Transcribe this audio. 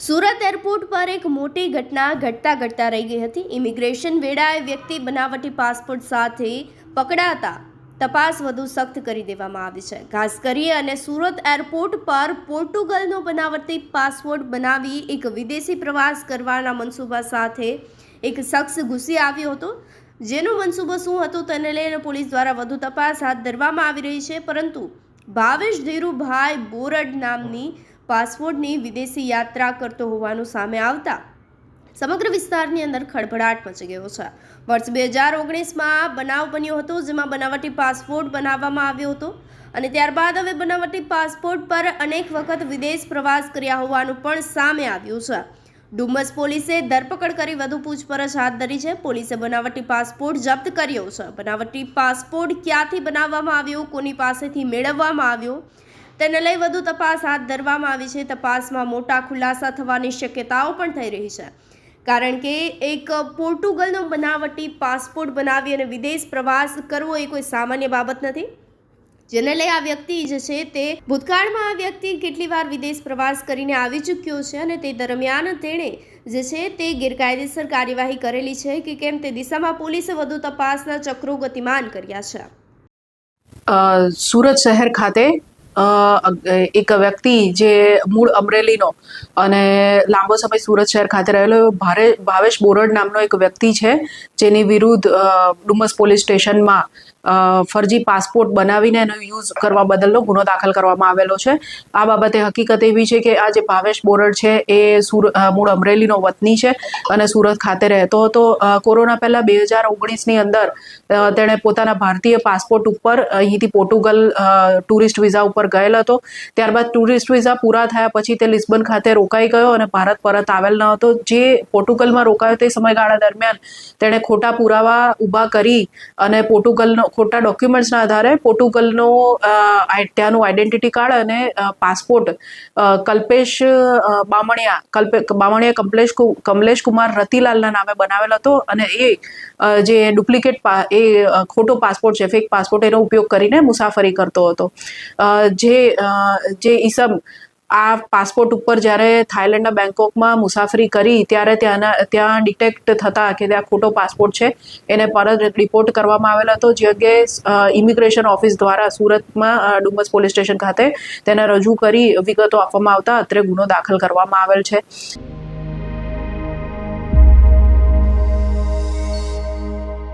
Surat airport પર એક મોટી ઘટના ઘટતા રહી ગઈ હતી। ઇમિગ્રેશન વેળાએ વ્યક્તિ બનાવટી પાસપોર્ટ સાથે પકડાતા તપાસ વધુ સખ્ત કરી દેવામાં આવી છે। ખાસ કરી અને સુરત એરપોર્ટ પર પોર્ટુગલનો બનાવટી પાસપોર્ટ બનાવી એક વિદેશી પ્રવાસ કરવાના મનસૂબા સાથે એક શખ્સ ઘૂસી આવ્યો હતો। જેનો મનસૂબો શું હતો તેને લઈને પોલીસ દ્વારા વધુ તપાસ હાથ ધરવામાં આવી રહી છે। પરંતુ ભાવેશ ધીરુભાઈ બોરડ નામની પાસપોર્ટની વિદેશી યાત્રા કરતો હોવાનું સામે આવતા સમગ્ર વિસ્તારની અંદર ખળભળાટ મચી ગયો છે। વર્ષ 2019માં બનાવ બન્યો હતો, જેમાં બનાવટી પાસપોર્ટ બનાવવામાં આવ્યો હતો અને ત્યારબાદ હવે બનાવટી પાસપોર્ટ પર અનેક વખત વિદેશ પ્રવાસ કર્યા હોવાનું પણ સામે આવ્યું છે। ડુમસ પોલીસે ધરપકડ કરી વધુ પૂછપરછ હાથ ધરી છે। પોલીસે બનાવટી પાસપોર્ટ જપ્ત કર્યો છે। બનાવટી પાસપોર્ટ ક્યાંથી બનાવવામાં આવ્યો, કોની પાસેથી મેળવવામાં આવ્યો તેને લઈ વધુ તપાસ હાથ ધરવામાં આવી છે। તપાસમાં મોટા ખુલાસા થવાની શક્યતાઓ પણ થઈ રહી છે, કારણ કે એક પોર્ટુગલનો બનાવટી પાસપોર્ટ બનાવી અને વિદેશ પ્રવાસ કરવો એ કોઈ સામાન્ય બાબત નથી, જેને લઈ આ વ્યક્તિ જે છે તે ભૂતકાળમાં આ વ્યક્તિ કેટલી વાર વિદેશ પ્રવાસ કરીને આવી ચૂક્યો છે અને તે દરમિયાન તેણે જે છે તે ગેરકાયદેસર કાર્યવાહી કરેલી છે કે કેમ તે દિશામાં પોલીસે વધુ તપાસના ચક્રો ગતિમાન કર્યા છે। સુરત શહેર ખાતે એક વ્યક્તિ જે મૂળ અમરેલીનો અને લાંબો સમય સુરત શહેર ખાતે રહેલો ભાવેશ બોરડ નામનો એક વ્યક્તિ છે, જેની વિરુદ્ધ ડુમસ પોલીસ સ્ટેશનમાં ફરજી પાસપોર્ટ બનાવીને એનો યુઝ કરવા બદલનો ગુનો દાખલ કરવામાં આવેલો છે। આ બાબતે હકીકત એવી છે કે આ જે ભાવેશ બોરડ છે એ મૂળ અમરેલીનો વતની છે અને સુરત ખાતે રહેતો હતો। કોરોના પહેલા 2019ની અંદર તેણે પોતાના ભારતીય પાસપોર્ટ ઉપર અહીંથી પોર્ટુગલ ટુરિસ્ટ વિઝા ઉપર ગયેલો હતો। ત્યારબાદ ટુરિસ્ટ વિઝા પૂરા થયા પછી તે લિસ્બન ખાતે રોકાઈ ગયો અને ભારત પરત આવેલ ન હતો। જે પોર્ટુગલમાં રોકાયો તે સમયગાળા દરમિયાન તેણે ખોટા પુરાવા ઊભા કરી અને પોર્ટુગલનો ખોટા ડોક્યુમેન્ટ્સના આધારે પોર્ટુગલનો ત્યાંનું આઈડેન્ટિટી કાર્ડ અને પાસપોર્ટ કલ્પેશ બામણિયા કમલેશ કુમાર રતિલાલના નામે બનાવેલ હતો અને એ જે ડુપ્લિકેટ ખોટો પાસપોર્ટ છે, ફેક પાસપોર્ટ, એનો ઉપયોગ કરીને મુસાફરી કરતો હતો। જે ઈસમ આ પાસપોર્ટ ઉપર જ્યારે થાઈલેન્ડના બેંકોકમાં મુસાફરી કરી ત્યારે ત્યાં ડિટેક્ટ થતા કે ત્યાં ખોટો પાસપોર્ટ છે, એને પરત રિપોર્ટ કરવામાં આવેલ હતો। જે અંગે ઇમિગ્રેશન ઓફિસ દ્વારા સુરતમાં ડુમસ પોલીસ સ્ટેશન ખાતે તેને રજૂ કરી વિગતો આપવામાં આવતા અત્રે ગુનો દાખલ કરવામાં આવેલ છે।